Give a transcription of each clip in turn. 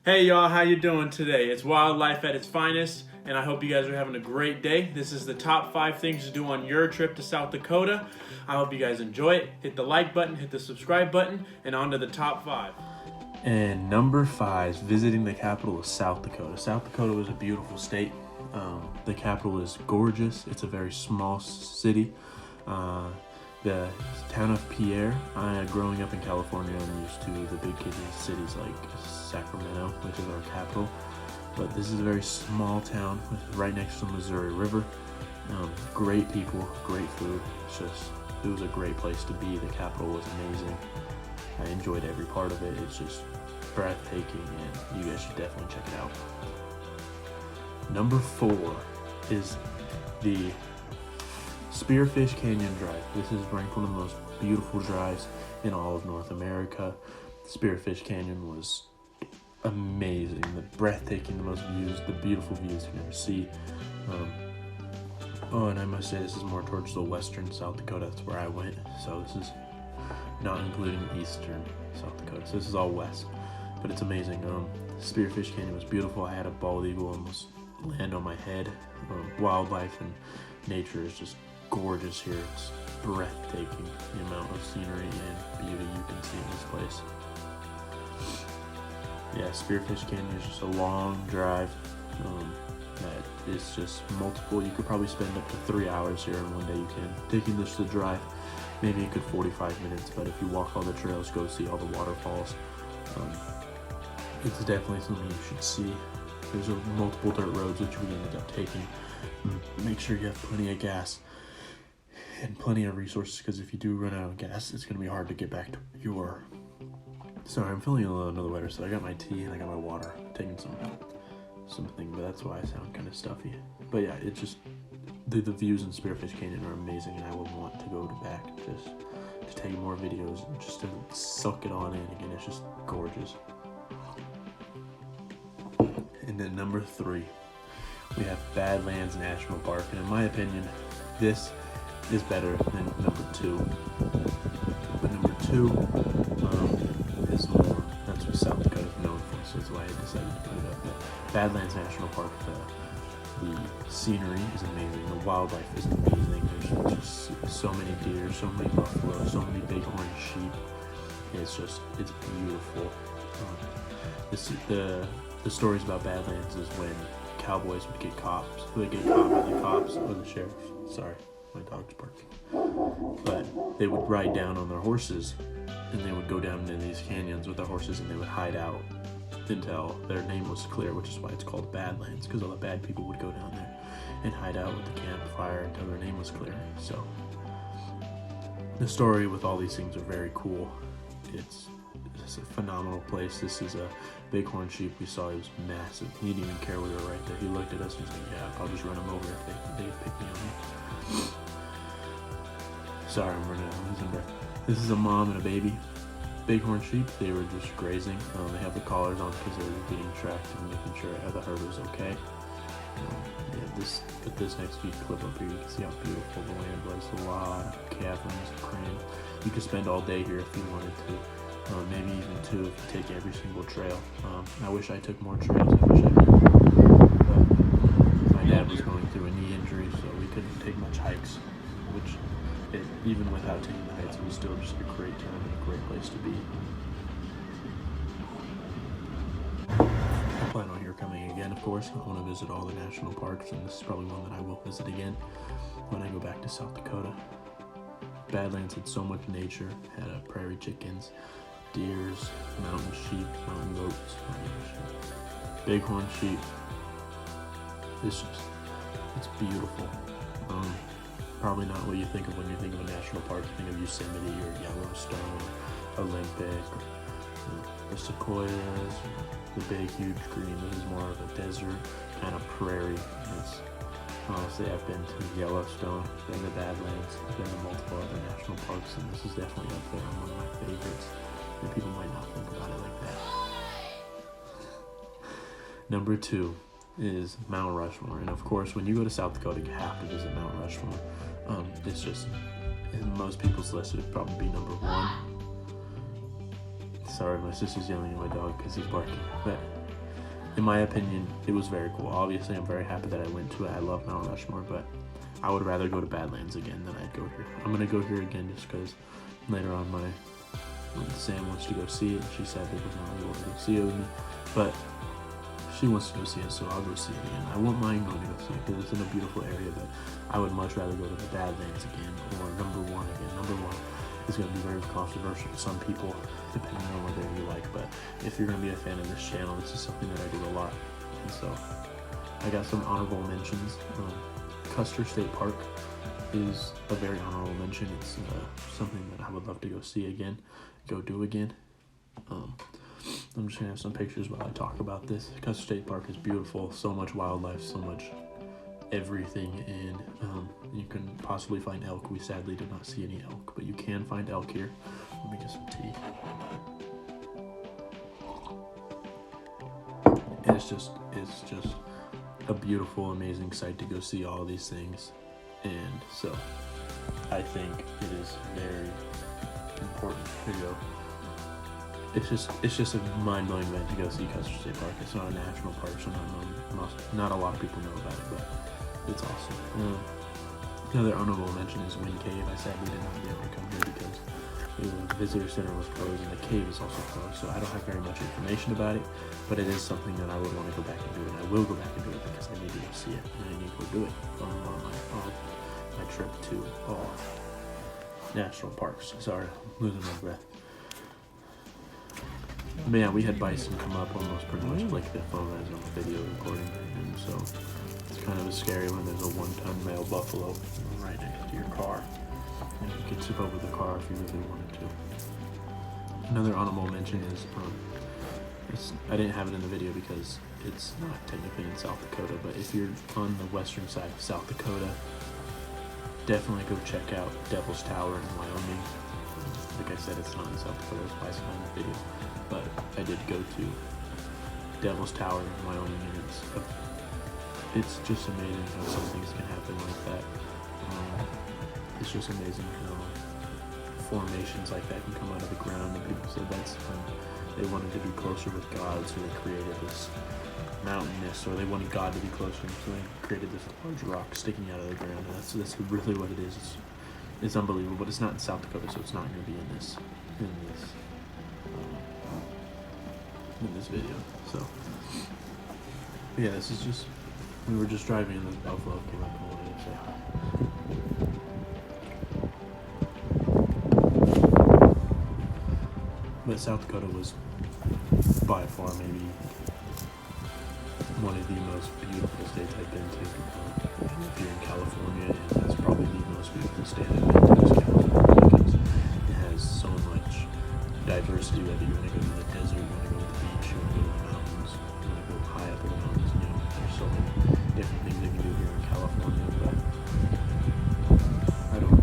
Hey y'all, how you doing today? It's wildlife at its finest, and I hope you guys are having a great day. This is the top 5 things to do on your trip to South Dakota. I hope you guys enjoy it. Hit the like button, hit the subscribe button, and on to the top 5. And number 5 is visiting the capital of South Dakota. South Dakota is a beautiful state. The capital is gorgeous. It's a very small city. The town of Pierre, growing up in California, I'm used to the big cities like Sacramento, which is our capital. But this is a very small town right next to the Missouri River. Great people, great food. It was a great place to be. The capital was amazing. I enjoyed every part of it. It's just breathtaking, and you guys should definitely check it out. Number 4 is the Spearfish Canyon Drive. This is ranked one of the most beautiful drives in all of North America. Spearfish Canyon was amazing, breathtaking, the most views, the beautiful views you can ever see. And I must say this is more towards the western South Dakota. That's where I went. So this is not including eastern South Dakota. So this is all west, but it's amazing. Spearfish Canyon was beautiful. I had a bald eagle almost land on my head. Wildlife and nature is just gorgeous here. It's breathtaking, the amount of scenery and beauty you can see in this place. Yeah, Spearfish Canyon is just a long drive. That is just multiple. You could probably spend up to 3 hours here in one day. You can taking this to drive. Maybe it could 45 minutes, but if you walk all the trails, go see all the waterfalls. It's definitely something you should see. There's multiple dirt roads which we ended up taking. Make sure you have plenty of gas and plenty of resources, because if you do run out of gas, it's going to be hard to get back to where you were. Sorry, I'm feeling a little under the weather, so I got my tea and I got my water. I'm taking something, but that's why I sound kind of stuffy. But yeah, it's just the views in Spearfish Canyon are amazing, and I would want to go back just to take more videos and just to suck it on in again. It's just gorgeous. And then number 3, we have Badlands National Park, and in my opinion, this is better than number 2. But number 2 is more. That's what South Dakota is known for, so that's why I decided to put it up. But Badlands National Park, the scenery is amazing. The wildlife is amazing. There's just so many deer, so many buffalo, so many bighorn sheep. It's beautiful. The stories about Badlands is when cowboys would get caught by the cops or the sheriff. Sorry, my dog's barking. But they would ride down on their horses, and they would go down into these canyons with their horses, and they would hide out until their name was clear, which is why it's called Badlands, because all the bad people would go down there and hide out with the campfire until their name was clear. So the story with all these things are very cool. It's a phenomenal place. This is a bighorn sheep we saw. It was massive. He didn't even care we were right there. He looked at us and was like, yeah, I'll just run him over if they pick me on me. Sorry, I'm losing breath. This is a mom and a baby bighorn sheep. They were just grazing. They have the collars on because they were being tracked and making sure the herd was okay. Put this next clip up here. You can see how beautiful the land was. A lot of caverns, cranes. You could spend all day here if you wanted to. Maybe even 2 if you take every single trail. I wish I took more trails. I wish I could. But my dad was going through a knee injury, so we couldn't take much hikes. Even without taking the hikes, it was still just a great time and a great place to be. I plan on here coming again, of course. I want to visit all the national parks, and this is probably one that I will visit again when I go back to South Dakota. Badlands had so much nature. Had prairie chickens, deers, mountain sheep, mountain goats, bighorn sheep. It's beautiful. Probably not what you think of when you think of a national park. You think of Yosemite or Yellowstone, Olympic, the sequoias, the big, huge green. This is more of a desert kind of prairie. Honestly, I've been to Yellowstone, been to Badlands, I've been to multiple other national parks, and this is definitely up there on one of my favorites. And people might not think about it like that. Number 2 is Mount Rushmore, and of course, when you go to South Dakota, you have to visit Mount Rushmore. It's just, in most people's list, it would probably be number 1. Sorry, my sister's yelling at my dog because he's barking. But in my opinion, it was very cool. Obviously, I'm very happy that I went to it. I love Mount Rushmore, but I would rather go to Badlands again than I'd go here. I'm gonna go here again just because later on when Sam wants to go see it, she said it was not able to go see it with me, but she wants to go see it, so I'll go see it again. I won't mind going to go see it because it's in a beautiful area, but I would much rather go to the Badlands again or number one again. Number one is going to be very controversial to some people, depending on whether you like, but if you're going to be a fan of this channel, this is something that I do a lot. And so I got some honorable mentions. Custer State Park is a very honorable mention. It's something that I would love to go see again, go do again. I'm just gonna have some pictures while I talk about this. Custer State Park is beautiful, so much wildlife, so much everything, and you can possibly find elk. We sadly did not see any elk, but you can find elk here. Let me get some tea. And it's just a beautiful, amazing sight to go see all these things, and so I think it is very important to go. It's just a mind-blowing event to go see Custer State Park. It's not a national park, so not a lot of people know about it, but it's awesome. Another honorable mention is Wind Cave. I sadly did not be able to come here because the visitor center was closed and the cave is also closed, so I don't have very much information about it, but it is something that I would want to go back and do, and I will go back and do it because I need to go see it, and I need to go do it on my trip to national parks. Sorry, I'm losing my breath. Man, we had bison come up almost pretty much like the phone as on the video recording, and so it's kind of scary when there's a 1-ton male buffalo right next to your car, and you can tip over the car if you really wanted to. Another honorable mention is, I didn't have it in the video because it's not technically in South Dakota, but if you're on the western side of South Dakota, definitely go check out Devil's Tower in Wyoming. Like I said, it's not in South Dakota, that's why it's not in the video. But I did go to Devil's Tower in Wyoming, and it's just amazing how some things can happen like that. It's just amazing how formations like that can come out of the ground, and people said that's when they wanted to be closer with God, so they created this mountainous, or they wanted God to be closer, so they created this large rock sticking out of the ground, and that's really what it is. It's unbelievable, but it's not in South Dakota, so it's not going to be in this video. So yeah, this is just, we were just driving and this buffalo came up and wanted to say hi. But South Dakota was by far maybe one of the most beautiful states I've been to. If you're in California, that's probably the most beautiful state I've been to, is California, because it has so much diversity, whether you want to go to the desert, you want to go to the beach, you want to go to the mountains, you want to go high up in the mountains, there's so many different things you can do here in California, but I don't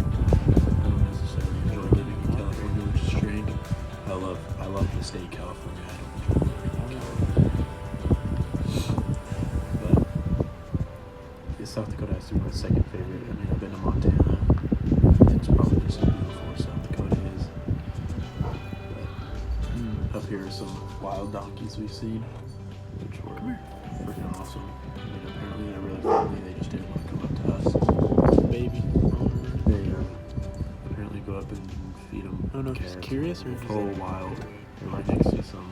necessarily enjoy living in California, which is strange. I love the state California. I don't enjoy living in California. But yeah, South Dakota has to be my second favorite. I mean, I've been to Montana. It's probably just as beautiful as South Dakota is. Up here are some wild donkeys we've seen, which were freaking awesome. I mean, apparently they're really friendly. They just didn't want to come up to us. Baby. They apparently go up and feed them. I don't know if he's curious or whole wild. They're right next to some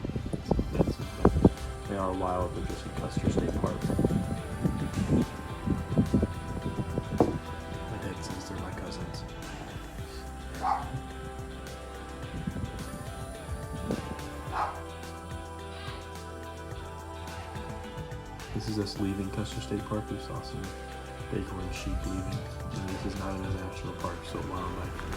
fences, but they are wild. They're just in Custer State Park. My dad says they're my cousins. This is us leaving Custer State Park. We saw some bighorn sheep leaving. And this is not in a national park, so wildlife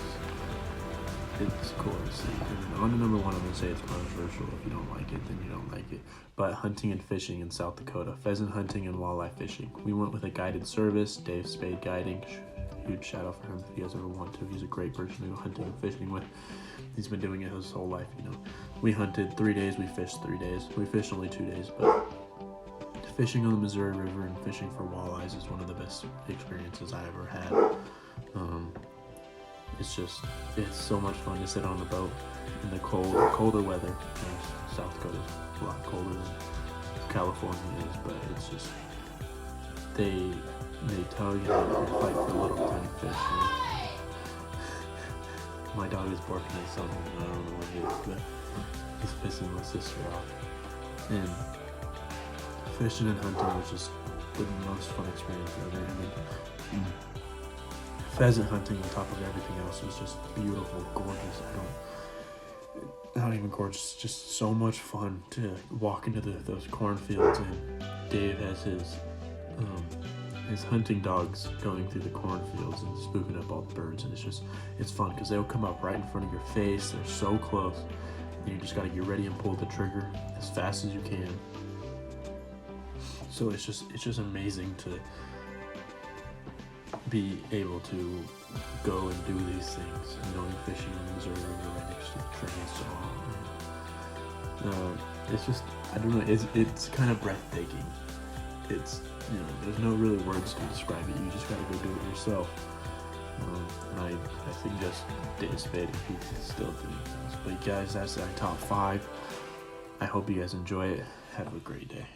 it's cool to see. And on to number one, I'm going to say it's controversial. If you don't like it, then you don't like it. But hunting and fishing in South Dakota. Pheasant hunting and walleye fishing. We went with a guided service, Dave Spade Guiding. Huge shout out for him if you guys ever want to. He's a great person to go hunting and fishing with. He's been doing it his whole life, We hunted 3 days, we fished 3 days. We fished only 2 days, but fishing on the Missouri River and fishing for walleyes is one of the best experiences I ever had. It's so much fun to sit on the boat in the colder weather. South Dakota is a lot colder than California is, but it's just they tug and they fight for little tiny fish. My dog is barking at something. I don't know what it is, but he's pissing my sister off. And fishing and hunting was just the most fun experience ever. I mean, pheasant hunting on top of everything else was just beautiful, gorgeous. Not even gorgeous, just so much fun to walk into those cornfields, and Dave has his hunting dogs going through the cornfields and spooking up all the birds, and it's fun because they'll come up right in front of your face. They're so close, and you just got to get ready and pull the trigger as fast as you can. So it's just amazing to be able to go and do these things, and going fishing in the Missouri River right next to the train song. It's just, I don't know, it's kind of breathtaking. It's, there's no really words to describe it. You just gotta go do it yourself. And I think just Dave Spade, he's still doing this. But guys, that's our top 5. I hope you guys enjoy it. Have a great day.